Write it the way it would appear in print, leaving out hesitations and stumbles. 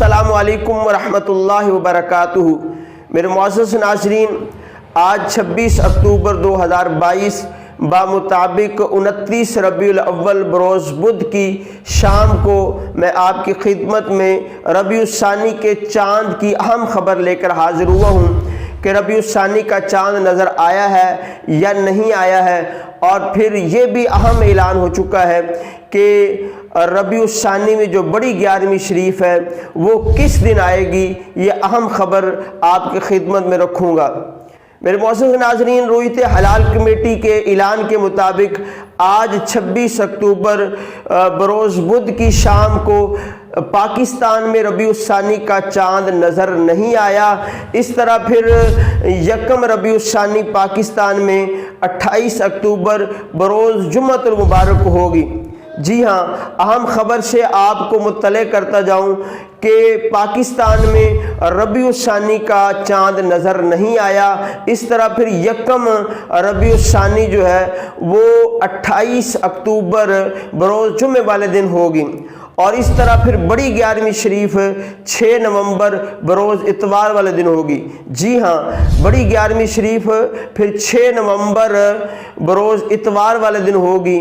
अस्सलामु अलैकुम वरहमतुल्लाहि वबरकातुहू। मेरे मुअज़्ज़ज़ नाज़रीन, आज 26 अक्टूबर 2022 बामुताबिक 29 रबीउल अव्वल बरोज़ बुध की शाम को मैं आपकी खिदमत में रबीउल सानी के चाँद की अहम ख़बर लेकर हाज़िर हुआ हूँ कि रबीउल सानी का चाँद नज़र आया है या नहीं आया है। और फिर ये भी अहम ऐलान हो चुका है कि रबीउल सानी में जो बड़ी 11वीं शरीफ है वो किस दिन आएगी, ये अहम ख़बर आपकी खिदमत में रखूँगा। मेरे मुअज़्ज़ज़ नाज़रीन, रोयत हलाल कमेटी के ऐलान के मुताबिक आज 26 अक्टूबर बरोज़ बुध की शाम को पाकिस्तान में रबीउल सानी का चाँद नज़र नहीं आया। इस तरह फिर यकम रबीउल सानी पाकिस्तान में 28 अक्टूबर बरोज़ जुम्मतुल मुबारक होगी। जी हाँ, अहम ख़बर से आपको मुत्तले करता जाऊँ कि पाकिस्तान में रबीउल सानी का चाँद नज़र नहीं आया। इस तरह फिर यकम रबीउल सानी जो है वो 28 अक्टूबर बरोज़ जुम्मे वाले दिन होगी। और इस तरह फिर बड़ी 11वीं शरीफ 6 नवंबर बरोज़ इतवार वाले दिन होगी। जी हाँ, बड़ी 11वीं शरीफ फिर 6 नवंबर बरोज़ इतवार वाले दिन होगी।